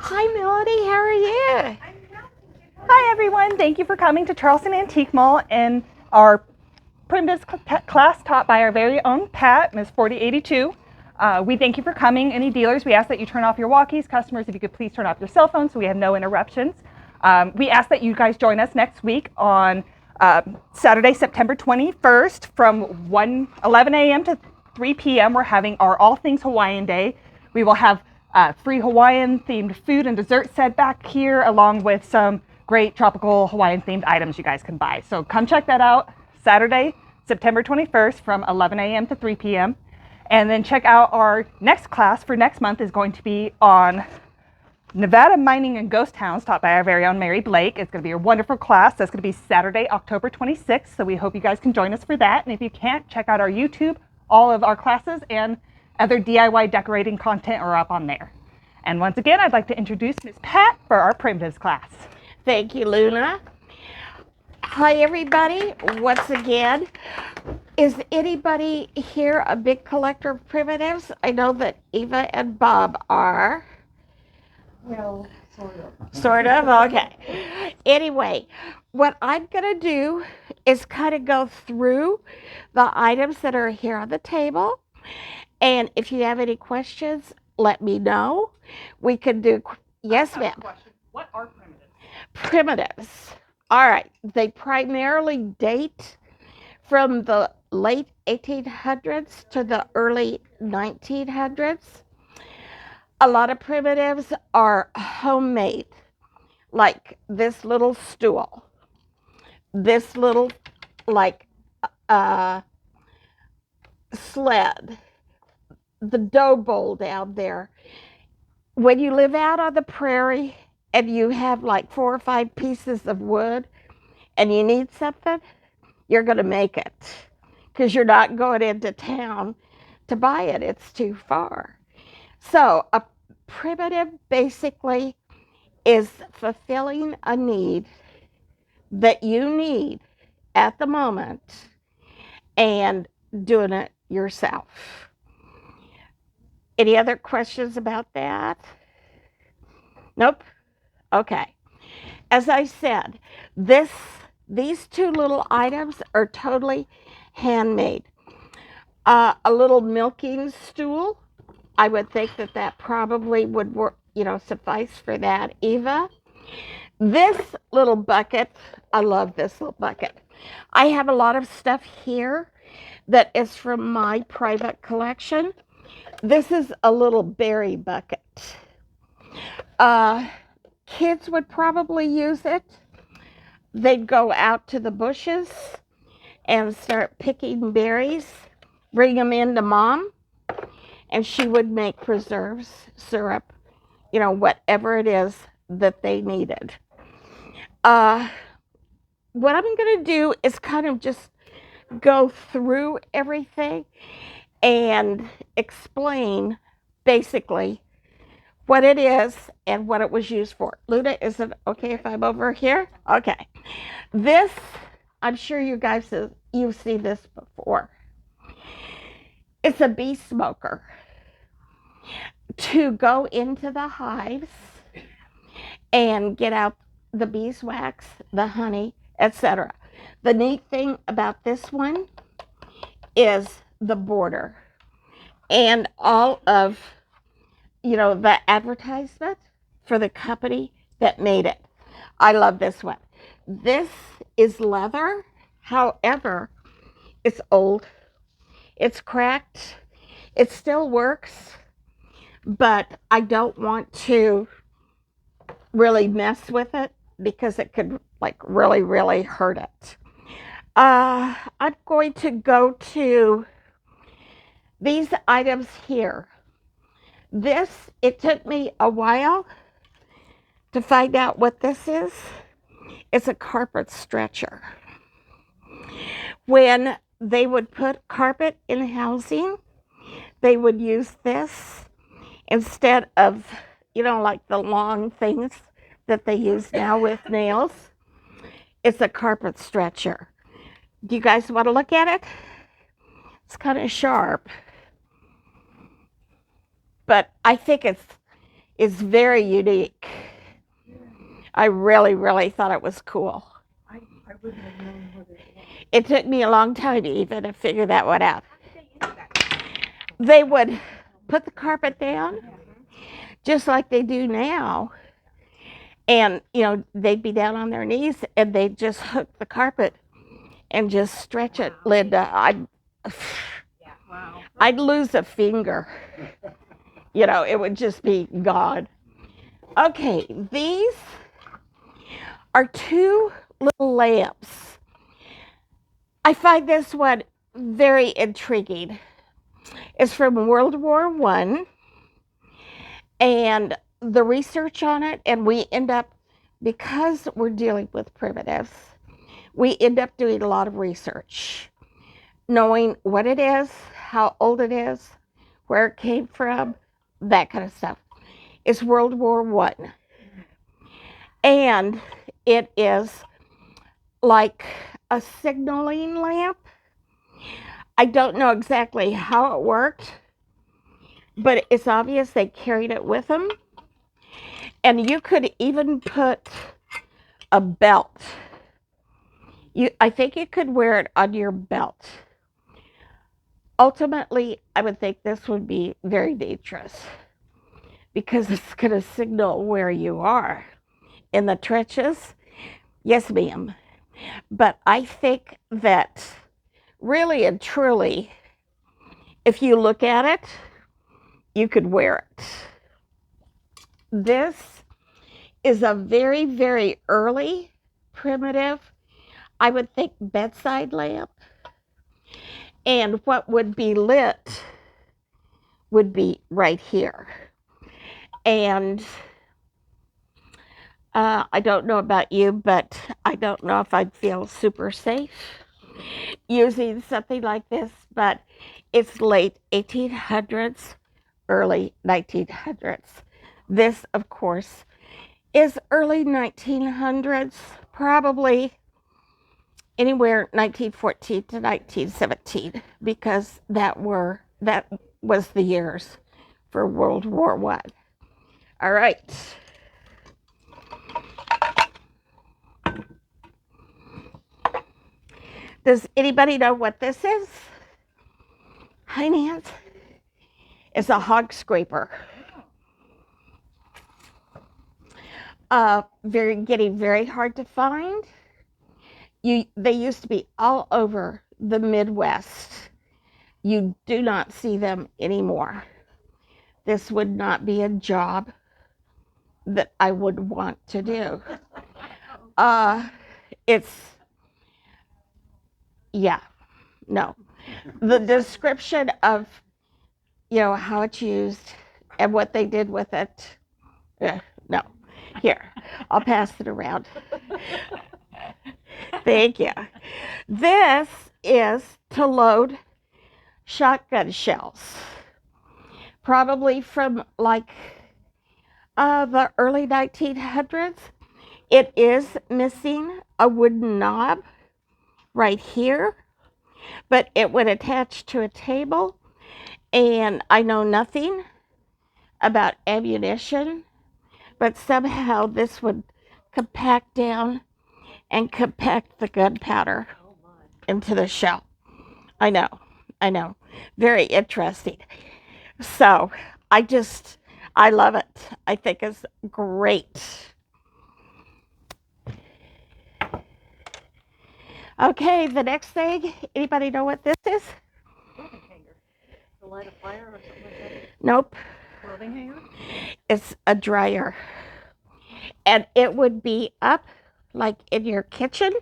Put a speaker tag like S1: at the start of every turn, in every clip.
S1: Hi, Melody. How are you?
S2: Hi everyone, thank you for coming to Charleston Antique Mall and our primitive class taught by our very own Pat, Ms. 4082. We thank you for coming. Any dealers, we ask that you turn off your walkies. Customers, if you could please turn off your cell phones so we have no interruptions. We ask that you guys join us next week on Saturday, September 21st from 11 a.m. to 3 p.m. We're having our All Things Hawaiian Day. We will have free Hawaiian themed food and dessert set back here, along with some great tropical Hawaiian themed items you guys can buy. So come check that out Saturday, September 21st from 11 a.m. to 3 p.m. And then check out our next class for next month is going to be on Nevada mining and ghost towns taught by our very own Mary Blake. It's going to be a wonderful class. That's going to be Saturday, October 26th. So we hope you guys can join us for that. And if you can't, check out our YouTube. All of our classes and other DIY decorating content are up on there. And once again, I'd like to introduce Ms. Pat for our primitives class.
S1: Thank you, Luna. Hi, everybody. Once again, is anybody here a big collector of primitives? I know that Eva and Bob are.
S3: Well, sort of.
S1: Sort of? Okay. Anyway, what I'm going to do is kind of go through the items that are here on the table. And if you have any questions, let me know. We can do. Yes, ma'am.
S2: What are primitives?
S1: Primitives. All right. They primarily date from the late 1800s to the early 1900s. A lot of primitives are homemade, like this little stool, this little like sled, the dough bowl down there. When you live out on the prairie and you have like 4 or 5 pieces of wood and you need something, you're going to make it because you're not going into town to buy it. It's too far. So a primitive basically is fulfilling a need that you need at the moment and doing it yourself. Any other questions about that? Nope. Okay. As I said, these 2 little items are totally handmade. A little milking stool, I would think that probably would work, suffice for that. Eva, this little bucket, I love this little bucket. I have a lot of stuff here that is from my private collection. This is a little berry bucket. Kids would probably use it. They'd go out to the bushes and start picking berries, bring them in to mom, and she would make preserves, syrup, whatever it is that they needed. What I'm going to do is kind of just go through everything and explain basically what it is and what it was used for. Luna, is it okay if I'm over here? Okay. This, I'm sure you guys you've seen this before. It's a bee smoker to go into the hives and get out the beeswax, the honey, etc. The neat thing about this one is the border and all of the advertisement for the company that made it. I love this one. This is leather. However, it's old. It's cracked. It still works, but I don't want to really mess with it because it could really, really hurt it. I'm going to go to these items here. This, it took me a while to find out what this is. It's a carpet stretcher. When they would put carpet in housing, they would use this instead of, like the long things that they use now with nails. It's a carpet stretcher. Do you guys want to look at it? It's kind of sharp. But I think is very unique. I really, really thought it was cool.
S3: I wouldn't have known what it was.
S1: It took me a long time even to figure that one out. They would put the carpet down just like they do now. And, they'd be down on their knees and they'd just hook the carpet and just stretch it, Linda. I'd lose a finger. It would just be gone. Okay, these are two little lamps. I find this one very intriguing. It's from World War I, and the research on it, and we end up, because we're dealing with primitives, we end up doing a lot of research, knowing what it is, how old it is, where it came from, that kind of stuff. It's World War I. And it is like a signaling lamp. I don't know exactly how it worked, but it's obvious they carried it with them. And you could even put a belt. I think you could wear it on your belt. Ultimately, I would think this would be very dangerous because it's going to signal where you are. In the trenches? Yes, ma'am. But I think that really and truly, if you look at it, you could wear it. This is a very, very early primitive, I would think, bedside lamp. And what would be lit would be right here. And I don't know about you, but I don't know if I'd feel super safe using something like this, but it's late 1800s, early 1900s. This, of course, is early 1900s, probably anywhere 1914 to 1917, because that was the years for World War I. All right. Does anybody know what this is? Hi, Nance. It's a hog scraper. Getting very hard to find. They used to be all over the Midwest. You do not see them anymore. This would not be a job that I would want to do. No. The description of, how it's used and what they did with it, no. Here, I'll pass it around. Thank you. This is to load shotgun shells, probably from like the early 1900s. It is missing a wooden knob right here, but it would attach to a table, and I know nothing about ammunition, but somehow this would compact down and compact the gunpowder into the shell. I know. Very interesting. So I love it. I think it's great. Okay, the next thing, anybody know what this is?
S3: Clothing hanger. To light a fire or something like that?
S1: Nope.
S3: Clothing hanger?
S1: It's a dryer. And it would be up like in your kitchen.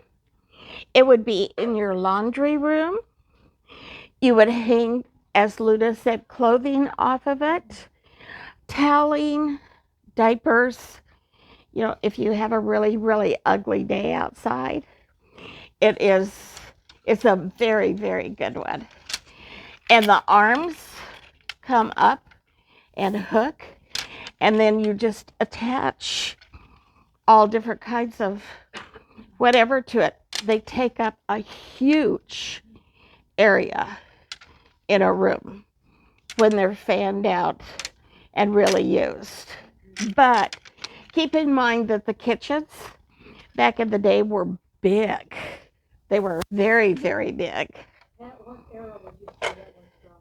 S1: It would be in your laundry room. You would hang, as Luna said, clothing off of it, toweling, diapers. If you have a really, really ugly day outside, it's a very, very good one. And the arms come up and hook, and then you just attach all different kinds of whatever to it. They take up a huge area in a room when they're fanned out and really used. But keep in mind that the kitchens back in the day were big. They were very, very big.
S3: What era would you say that was from?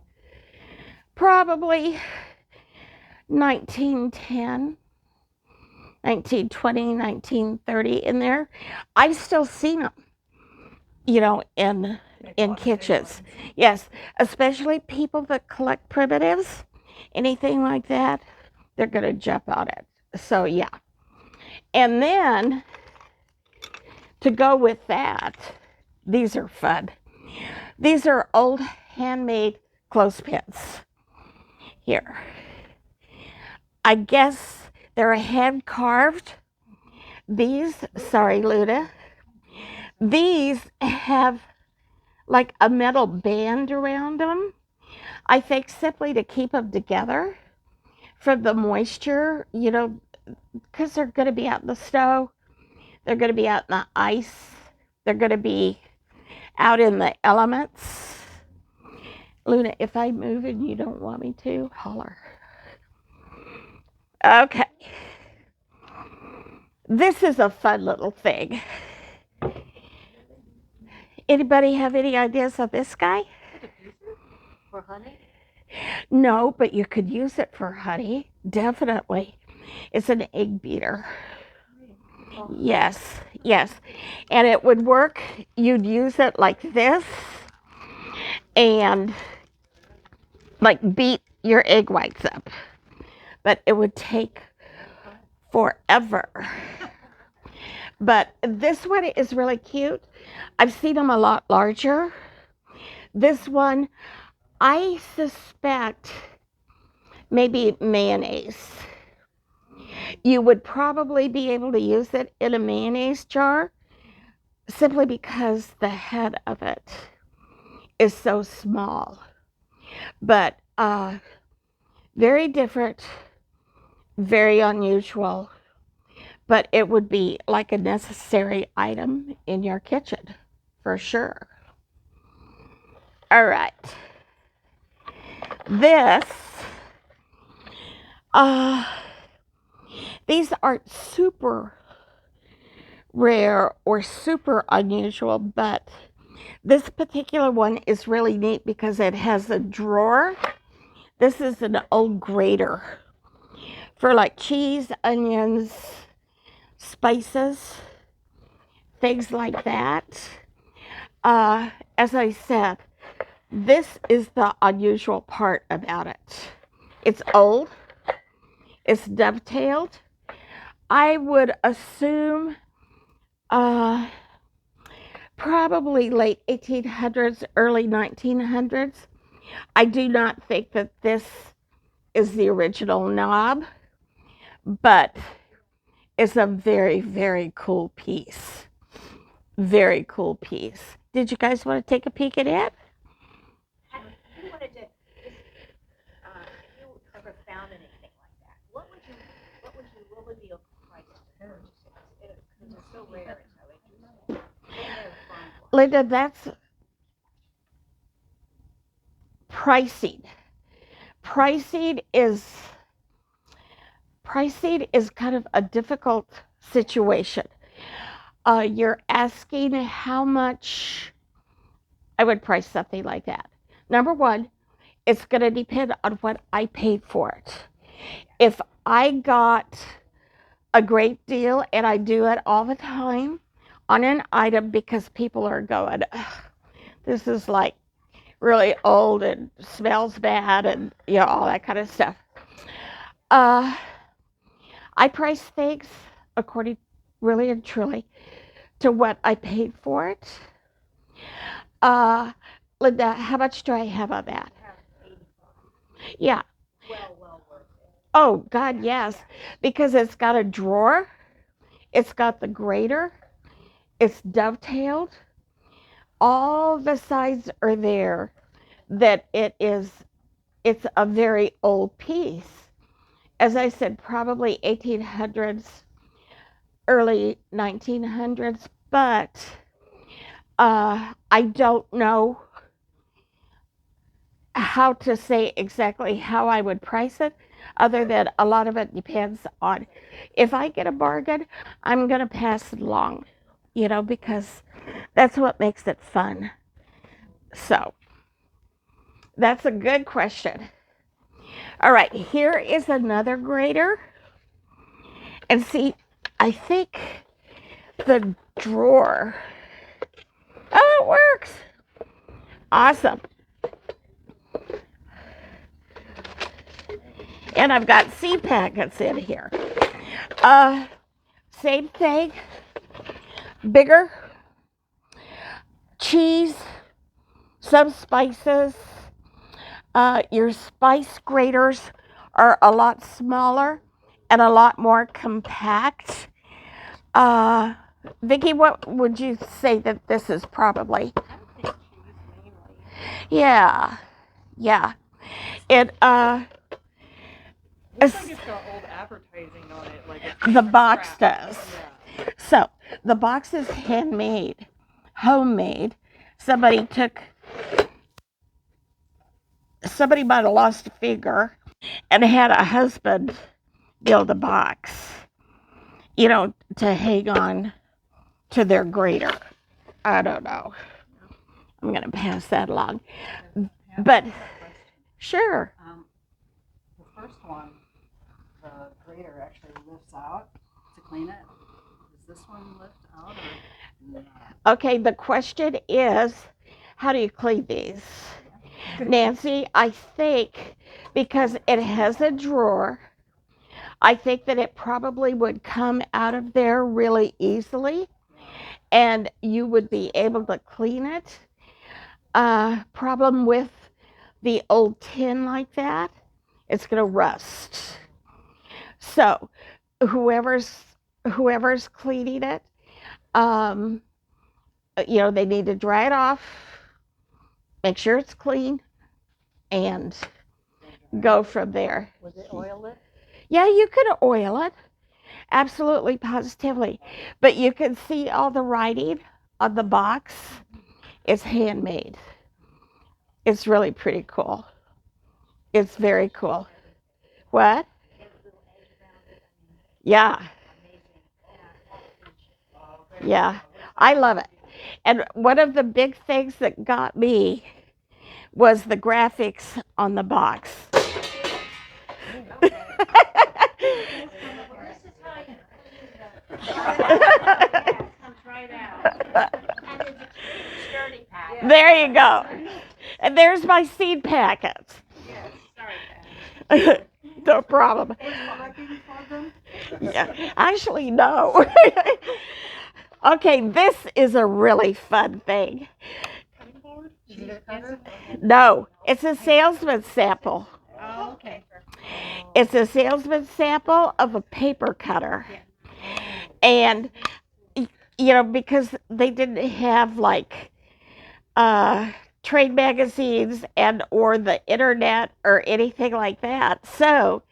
S1: Probably 1910, 1920, 1930 in there. I've still seen them, in kitchens. Yes, especially people that collect primitives, anything like that, they're going to jump on it. So, yeah. And then to go with that, these are fun. These are old handmade clothespins. Here. I guess they're hand carved. Sorry, Luda. These have like a metal band around them. I think simply to keep them together from the moisture, because they're going to be out in the snow, they're going to be out in the ice, they're going to be out in the elements. Luna, if I move and you don't want me to, holler. Okay. This is a fun little thing. Anybody have any ideas of this guy?
S3: For honey?
S1: No, but you could use it for honey. Definitely. It's an egg beater. Yes, yes. And it would work. You'd use it like this and like beat your egg whites up. But it would take forever. But this one is really cute. I've seen them a lot larger. This one, I suspect maybe mayonnaise. You would probably be able to use it in a mayonnaise jar simply because the head of it is so small. But very different, very unusual, but it would be like a necessary item in your kitchen for sure. All right. These aren't super rare or super unusual, but this particular one is really neat because it has a drawer. This is an old grater for like cheese, onions, spices, things like that. As I said, this is the unusual part about it. It's old, it's dovetailed. I would assume probably late 1800s, early 1900s. I do not think that this is the original knob, but it's a very, very cool piece. Very cool piece. Did you guys want to take a peek at it?
S4: If you wanted to just, if you ever found anything like that, what would be a price to purchase it? Because it's so rare and so interesting.
S1: Linda, that's pricing. Pricing is kind of a difficult situation. You're asking how much I would price something like that. Number one, it's going to depend on what I paid for it. If I got a great deal, and I do it all the time, on an item because people are going, this is like really old and smells bad and all that kind of stuff. I price things according, really and truly, to what I paid for it. Linda, how much do I have on that? Yeah.
S4: Well worth it.
S1: Oh, God, yes. Because it's got a drawer. It's got the grater. It's dovetailed. All the sides are there that it's a very old piece. As I said, probably 1800s, early 1900s, but I don't know how to say exactly how I would price it, other than a lot of it depends on if I get a bargain, I'm going to pass it along, because that's what makes it fun. So that's a good question. All right, here is another grater. And see, I think the drawer, oh, it works. Awesome. And I've got seed packets in here. Same thing, bigger, cheese, some spices. Your spice graters are a lot smaller and a lot more compact. Vicki, what would you say that this is probably?
S3: I would think cheese mainly.
S1: Yeah, yeah. It
S2: Looks like it's got old advertising on it, like it's
S1: the
S2: from
S1: box
S2: scratch.
S1: does.
S2: Yeah.
S1: So the box is handmade, homemade. Somebody might have lost a finger and had a husband build a box, to hang on to their grater. I don't know. I'm going to pass that along. But sure.
S3: The first one, the grater actually lifts out to clean it. Does this one lift out or not?
S1: Okay, the question is, how do you clean these? Nancy, I think because it has a drawer, I think that it probably would come out of there really easily and you would be able to clean it. Problem with the old tin like that, it's going to rust. So whoever's cleaning it, they need to dry it off, make sure it's clean, and go from there.
S3: Would it oil it?
S1: Yeah, you could oil it, absolutely, positively. But you can see all the writing on the box. It's handmade. It's really pretty cool. It's very cool. What? Yeah. Yeah, I love it. And one of the big things that got me was the graphics on the box. There you go. And there's my seed packets. No problem. Yeah, actually, no. Okay, this is a really fun thing. No, it's a salesman's sample.
S3: Oh, okay.
S1: It's a salesman's sample of a paper cutter. And, because they didn't have like trade magazines and or the internet or anything like that. So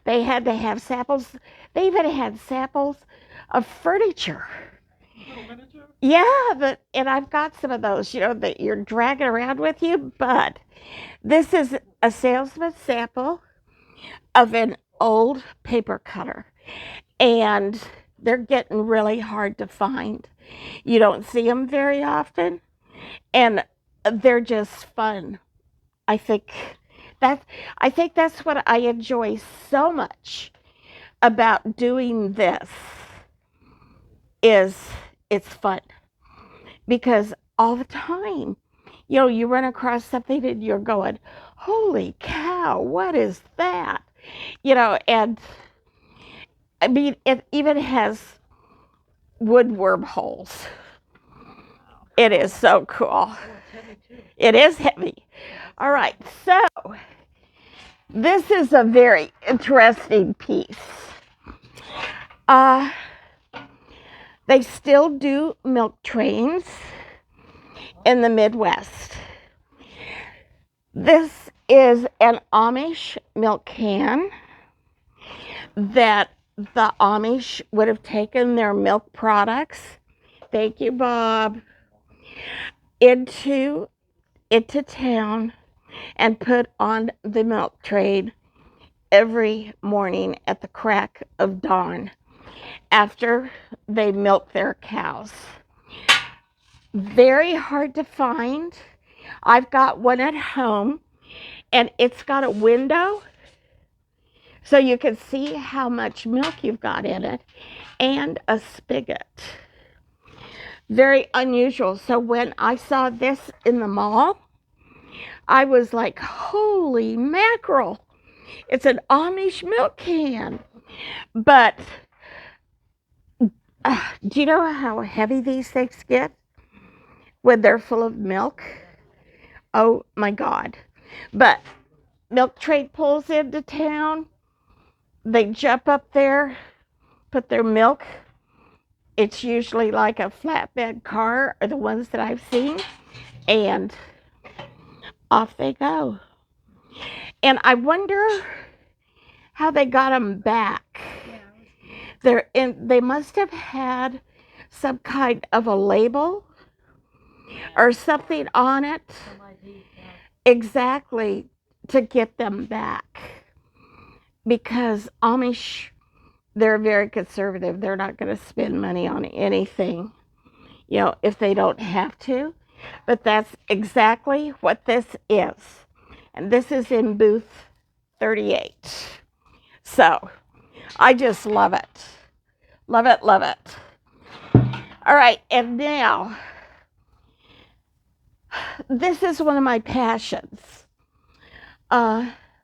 S1: they had to have samples. They even had samples of furniture. Yeah, and I've got some of those, that you're dragging around with you. But this is a salesman's sample of an old paper cutter. And they're getting really hard to find. You don't see them very often. And they're just fun. I think that's what I enjoy so much about doing this is it's fun. Because all the time, you run across something and you're going, holy cow, what is that? And I mean, it even has wood wormholes. It is so cool. It is heavy. All right, so this is a very interesting piece. They still do milk trains in the Midwest. This is an Amish milk can that the Amish would have taken their milk products, thank you, Bob, into town and put on the milk trade every morning at the crack of dawn after they milk their cows. Very hard to find. I've got one at home, and it's got a window so you can see how much milk you've got in it, and a spigot. Very unusual. So when I saw this in the mall, I was like, holy mackerel, it's an Amish milk can. But do you know how heavy these things get when they're full of milk? Oh my God. But milk trade pulls into town. They jump up there, put their milk. It's usually like a flatbed car, or the ones that I've seen, and off they go. And I wonder how they got them back. They must have had some kind of a label or something on it. Exactly, to get them back. Because Amish, they're very conservative. They're not going to spend money on anything, if they don't have to. But that's exactly what this is. And this is in booth 38. So I just love it. Love it, love it. All right, and now, this is one of my passions.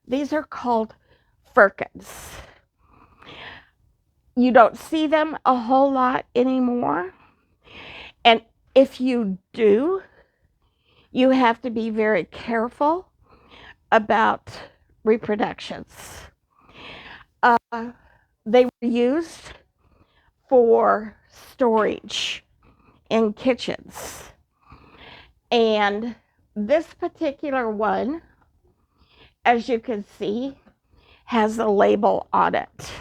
S1: These are called firkins. You don't see them a whole lot anymore. And if you do, you have to be very careful about reproductions. They were used for storage in kitchens. And this particular one, as you can see, has a label on it.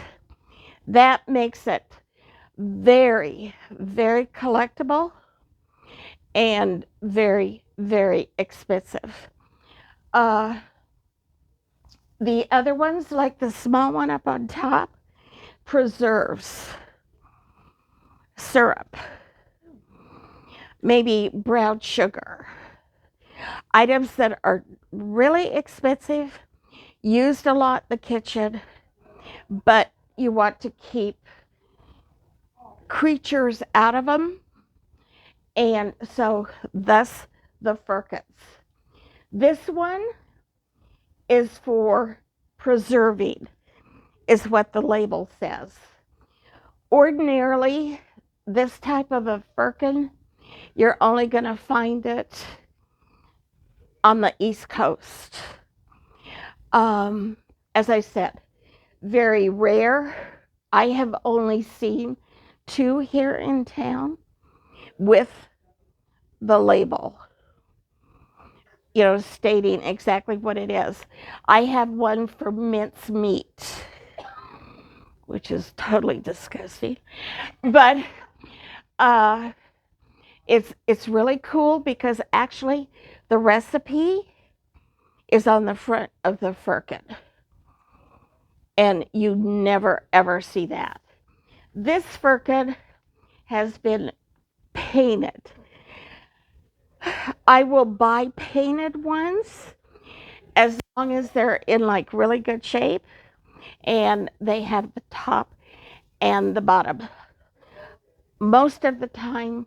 S1: That makes it very, very collectible and very, very expensive. The other ones, like the small one up on top, preserves, syrup, maybe brown sugar. Items that are really expensive, used a lot in the kitchen, but you want to keep creatures out of them, and so thus the firkins. This one is for preserving, is what the label says. Ordinarily, this type of a firkin, you're only going to find it on the East Coast. As I said, very rare. I have only seen 2 here in town with the label, stating exactly what it is. I have one for mince meat, which is totally disgusting, but it's really cool because actually the recipe is on the front of the firkin, and you never ever see that. This firkin has been painted. I will buy painted ones as long as they're in like really good shape and they have the top and the bottom. Most of the time,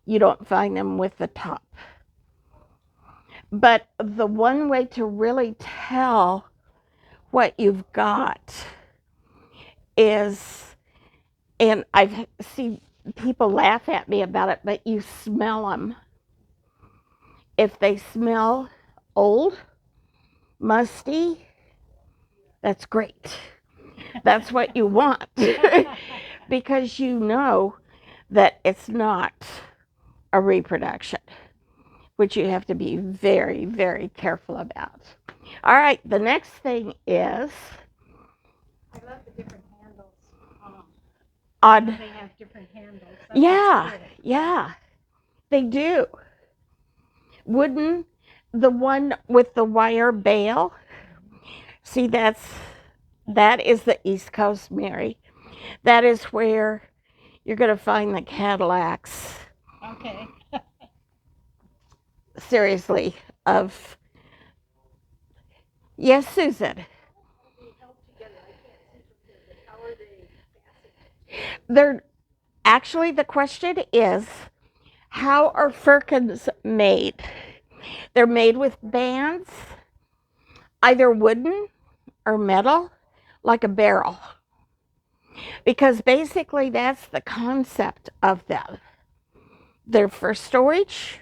S1: you don't find them with the top. But the one way to really tell what you've got is, and I've seen people laugh at me about it, but you smell them. If they smell old, musty, that's great. That's what you want because you know that it's not a reproduction, which you have to be very, very careful about. All right, the next thing is
S4: I love the different handles.
S1: on.
S4: They have different handles.
S1: Yeah, they do. Wooden, the one with the wire bail. See, that is the East Coast, Mary. That is where you're going to find the Cadillacs.
S3: Okay.
S1: Seriously, of yes, Susan. They're actually, the question is, how are firkins made? They're made with bands, either wooden or metal, like a barrel. Because basically that's the concept of them. They're for storage,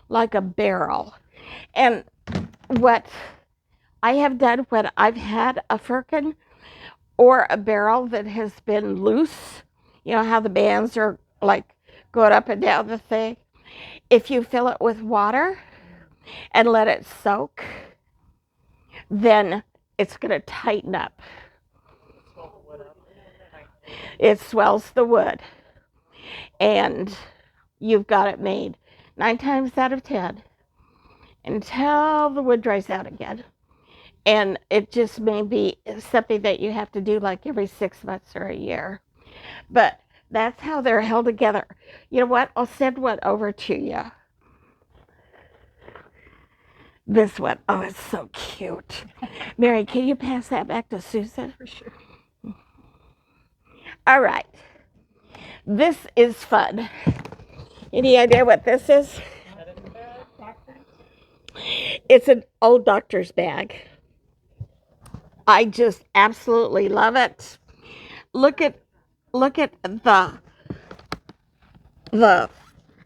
S1: like a barrel. And what I have done when I've had a firkin or a barrel that has been loose, you know how the bands are like going up and down the thing? If you fill it with water and let it soak, then it's going to tighten up. It swells the wood. And you've got it made 9 times out of 10 until the wood dries out again. And it just may be something that you have to do like every 6 months or a year. But that's how they're held together. You know what? I'll send one over to you. This one. Oh, it's so cute. Mary, can you pass that back to Susan?
S3: For sure.
S1: All right. This is fun. Any idea what this is? It's an old doctor's bag. I just absolutely love it. Look at the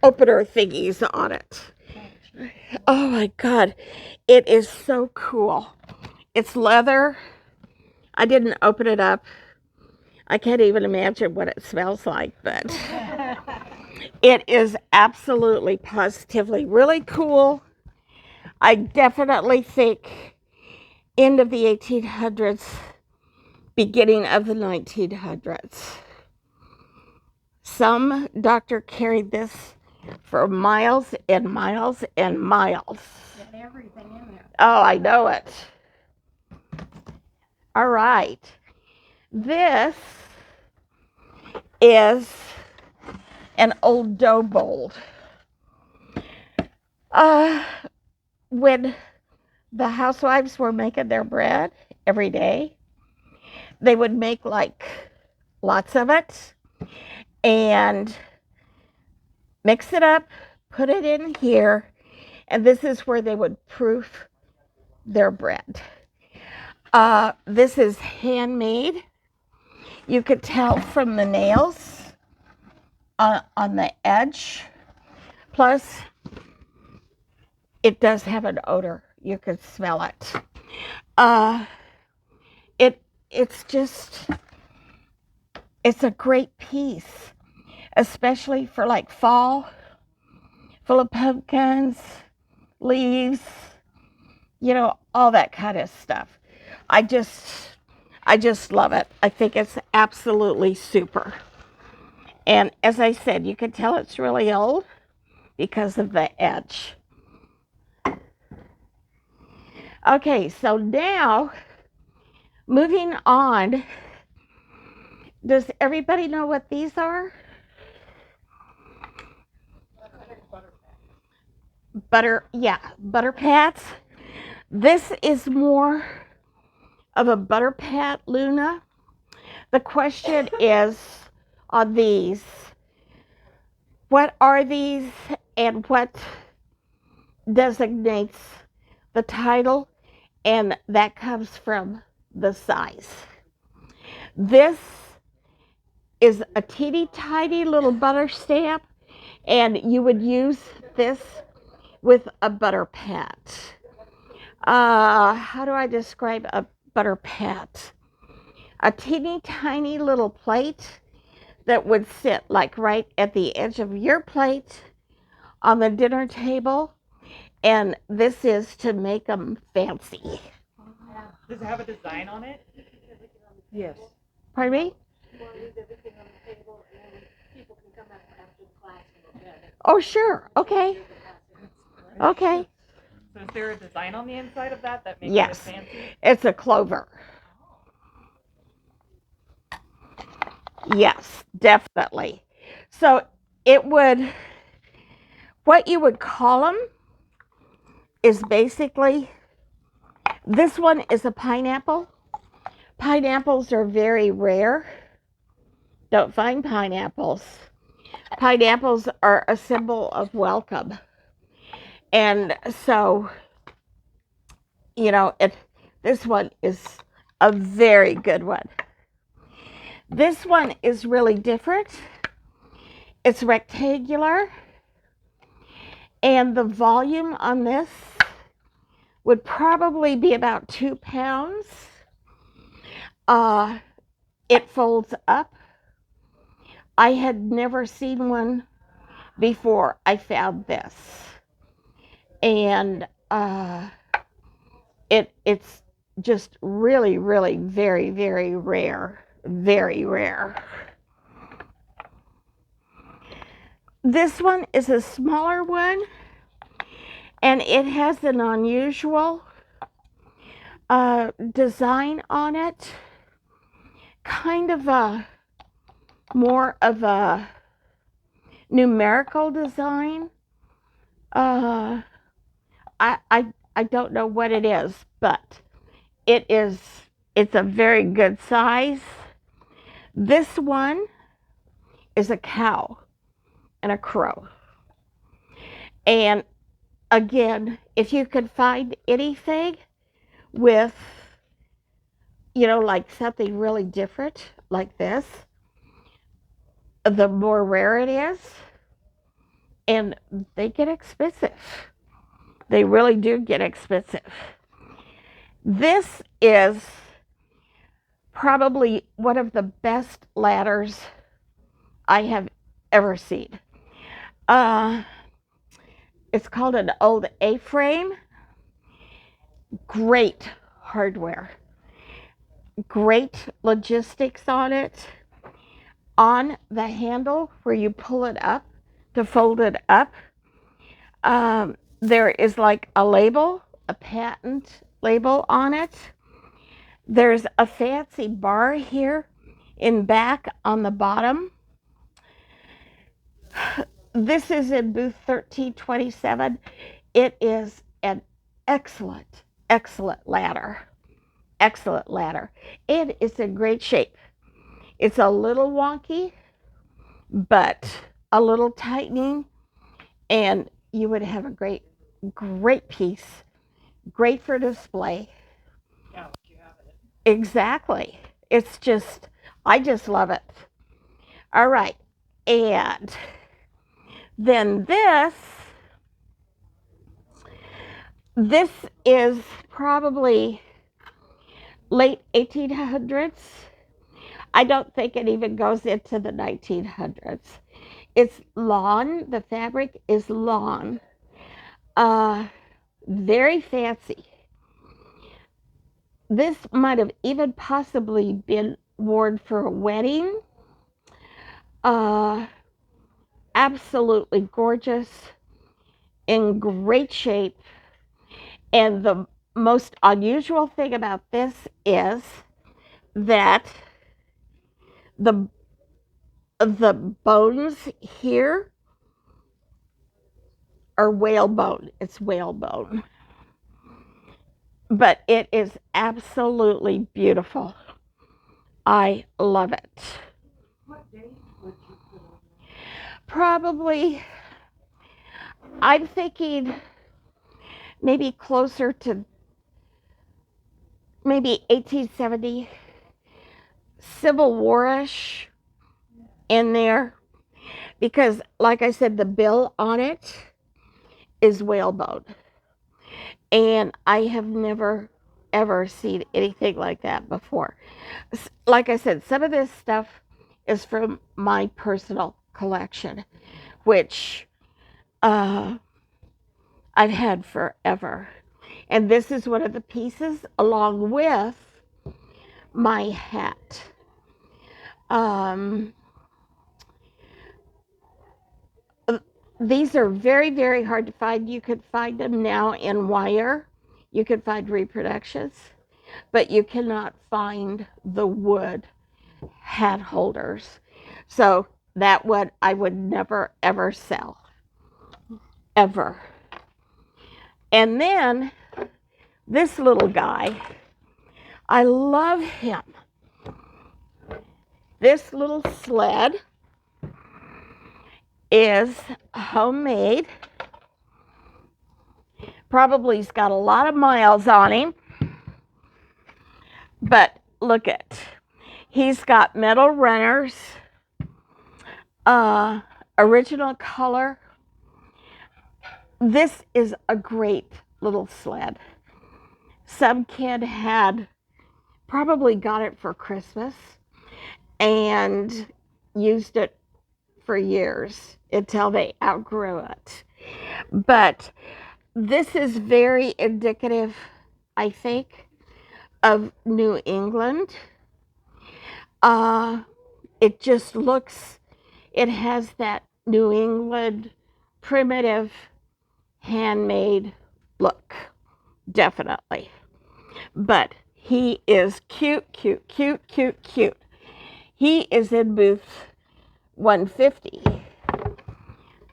S1: opener thingies on it. Oh my God, it is so cool. It's leather. I didn't open it up. I can't even imagine what it smells like, but it is absolutely positively really cool. I definitely think end of the 1800s, beginning of the 1900s. Some doctor carried this for miles and miles and miles.
S3: And everything in there.
S1: Oh, I know it. All right. This is an old dough bowl. When the housewives were making their bread every day, they would make like lots of it and mix it up, put it in here, and this is where they would proof their bread. This is handmade. You could tell from the nails on the edge. Plus, it does have an odor. You could smell it. It's a great piece, especially for like fall, full of pumpkins, leaves, you know, all that kind of stuff. I just love it. I think it's absolutely super. And as I said, you can tell it's really old because of the edge. Okay, so now moving on. Does everybody know what these are? Butter pats. This is more of a butter pat, Luna. The question is on these, what are these and what designates the title? And that comes from the size. This is a teeny tiny little butter stamp, and you would use this with a butter pat. How do I describe a butter pat? A teeny tiny little plate that would sit like right at the edge of your plate on the dinner table, and this is to make them fancy.
S2: Does it have a design on it?
S3: Yes.
S1: Pardon me? Oh, sure. Okay. Okay.
S2: So is there a design on the inside of that makes
S1: Yes.
S2: it fancy?
S1: It's a clover. Yes, definitely. So it would, what you would call them is basically, this one is a pineapple. Pineapples are very rare. Don't find pineapples. Pineapples are a symbol of welcome. And so, this one is a very good one. This one is really different. It's rectangular, and the volume on this would probably be about 2 pounds. It folds up. I had never seen one before I found this. And it's just really, really very, very rare. Very rare. This one is a smaller one, and it has an unusual design on it. Kind of more of a numerical design. I don't know what it is, but it's a very good size. This one is a cow and a crow. And again, if you could find anything with, like something really different like this, the more rare it is, and they get expensive. They really do get expensive. This is probably one of the best ladders I have ever seen. It's called an old A-frame. Great hardware. Great logistics on it. On the handle where you pull it up to fold it up, there is like a label, a patent label on it. There's a fancy bar here in back on the bottom. This is in booth 1327. It is an excellent, excellent ladder. Excellent ladder. And it's in great shape. It's a little wonky, but a little tightening, and you would have a great, great piece. Great for display.
S2: Yeah, you have it.
S1: Exactly. It's just, I just love it. All right. And then this is probably late 1800s. I don't think it even goes into the 1900s. It's lawn. The fabric is lawn. Very fancy. This might have even possibly been worn for a wedding. Absolutely gorgeous, in great shape. And the most unusual thing about this is that the bones here are whalebone. It's whalebone. But it is absolutely beautiful. I love it.
S3: What date would you put on there?
S1: Probably, I'm thinking maybe closer to maybe 1870, Civil War-ish in there. Because, like I said, the bill on it is whalebone. And I have never, ever seen anything like that before. Like I said, some of this stuff is from my personal collection, which I've had forever. And this is one of the pieces along with my hat. these are very, very hard to find. You could find them now in wire. You could find reproductions, but you cannot find the wood hat holders. So that would I would never ever sell. Ever. And then this little guy, I love him. This little sled is homemade. Probably he's got a lot of miles on him. But look at, he's got metal runners, original color. This is a great little sled. Some kid had probably got it for Christmas and used it for years until they outgrew it. But this is very indicative, I think, of New England. It just looks, it has that New England primitive handmade look, definitely. But he is cute, cute, cute, cute, cute. He is in booth 150.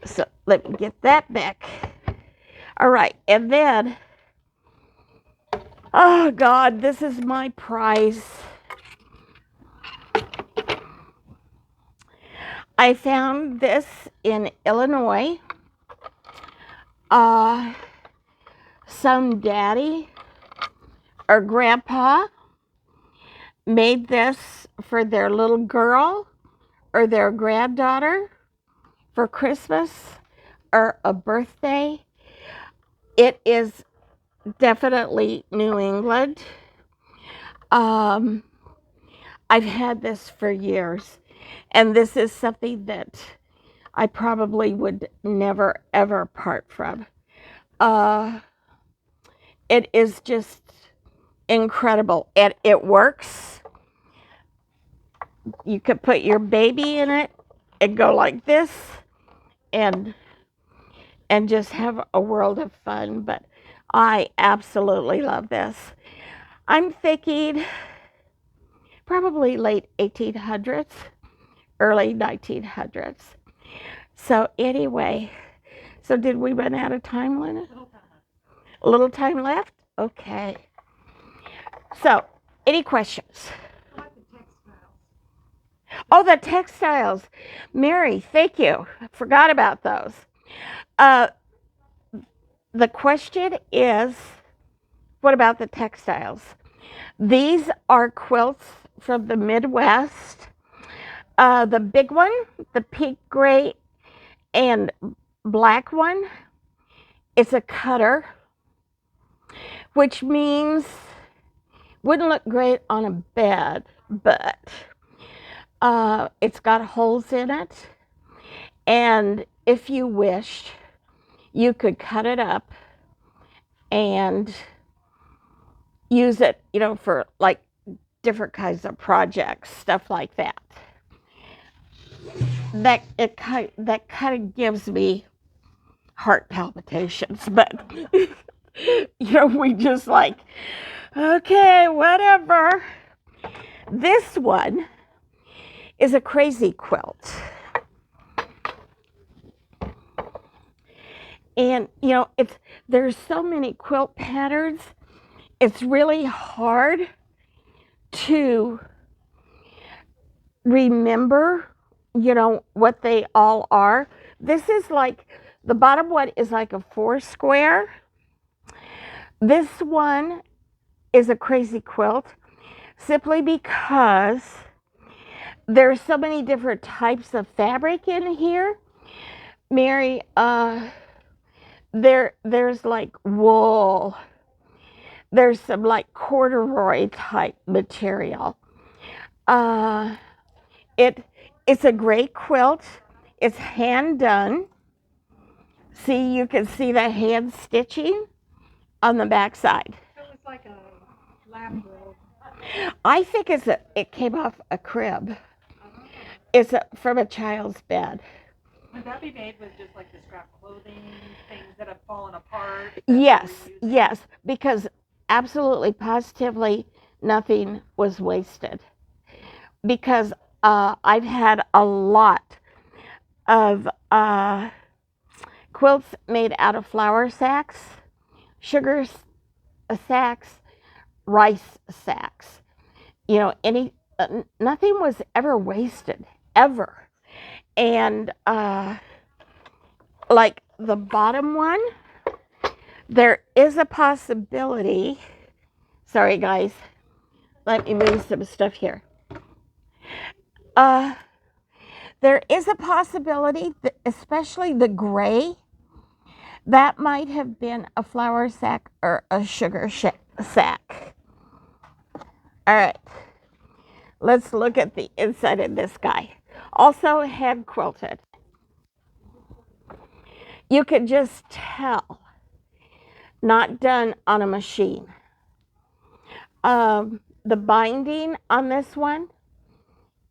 S1: So let me get that back. All right, and then, oh God, this is my prize. I found this in Illinois. Some daddy or grandpa made this for their little girl or their granddaughter for Christmas or a birthday. It is definitely New England. I've had this for years, and this is something that I probably would never ever part from. It is just incredible, and it works. You could put your baby in it and go like this, and just have a world of fun. But I absolutely love this. I'm thinking probably late 1800s, early 1900s. So anyway, so did we run out of time, Lena? A little time left? Okay. So, any questions? Oh, the textiles. Mary, thank you. I forgot about those. The question is, what about the textiles? These are quilts from the Midwest. The big one, the pink, gray, and black one, it's a cutter, which means wouldn't look great on a bed, but it's got holes in it, and if you wished, you could cut it up and use it, for like different kinds of projects, stuff like that. That kind of gives me heart palpitations, but we just like, okay, whatever. This one is a crazy quilt. And there's so many quilt patterns. It's really hard to remember, what they all are. This is like, the bottom one is like a 4 square. This one is a crazy quilt simply because there's so many different types of fabric in here. Mary, there's like wool. There's some like corduroy type material. It's a great quilt. It's hand done. See, you can see the hand stitching on the back side.
S3: So it's like a lab robe.
S1: I think it came off a crib. It's from a child's bed.
S2: Would that be made with just like the scrap clothing, things that have fallen apart?
S1: Yes, yes, because absolutely, positively, nothing was wasted. Because I've had a lot of quilts made out of flour sacks, sugar sacks, rice sacks. You know, nothing was ever wasted, ever. And like the bottom one, there is a possibility. Sorry, guys. Let me move some stuff here. There is a possibility, that especially the gray, that might have been a flour sack or a sugar sack. All right, let's look at the inside of this guy. Also hand quilted. You could just tell, not done on a machine. The binding on this one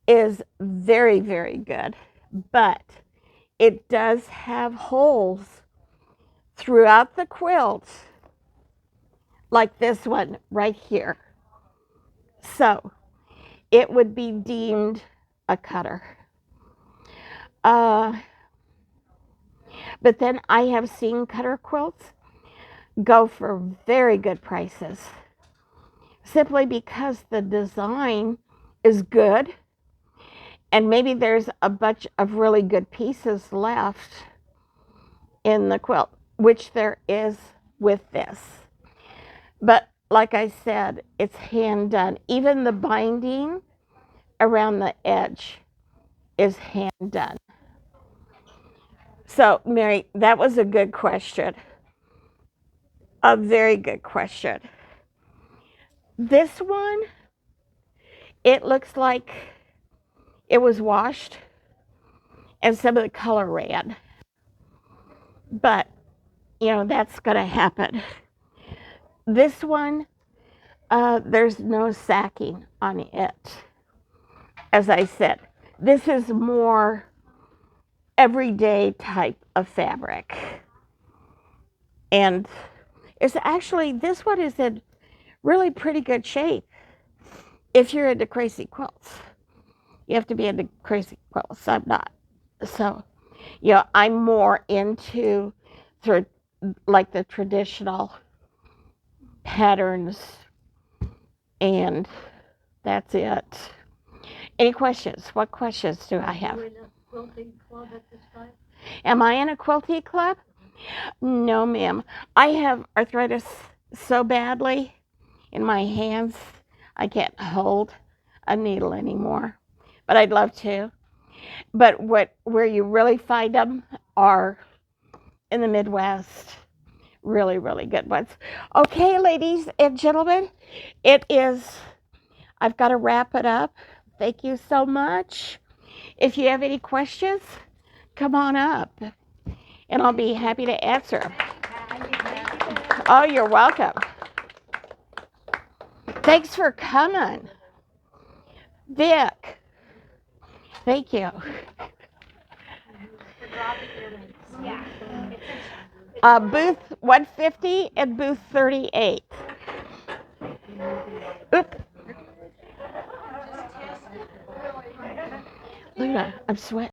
S1: is very, very good, but it does have holes throughout the quilt, like this one right here. So it would be deemed a cutter. But then I have seen cutter quilts go for very good prices, simply because the design is good and maybe there's a bunch of really good pieces left in the quilt, which there is with this. But like I said, it's hand done. Even the binding around the edge is hand done. So, Mary, that was a good question. A very good question. This one, it looks like it was washed and some of the color ran. But, you know, that's going to happen. This one, there's no sacking on it. As I said, this is more everyday type of fabric. And it's actually, this one is in really pretty good shape. If you're into crazy quilts, you have to be into crazy quilts. I'm not. So, you know, I'm more into like the traditional patterns, and that's it. Any questions? What questions do I have?
S4: Are you in a quilting club at this time?
S1: Am I in a quilting club? No, ma'am. I have arthritis so badly in my hands, I can't hold a needle anymore. But I'd love to. But where you really find them are in the Midwest. Really, really good ones. Okay, ladies and gentlemen, I've got to wrap it up. Thank you so much. If you have any questions, come on up and I'll be happy to answer them. Oh, you're welcome. Thanks for coming. Vic, thank you. Booth 150 and booth 38. Oop. Luna, I'm sweating.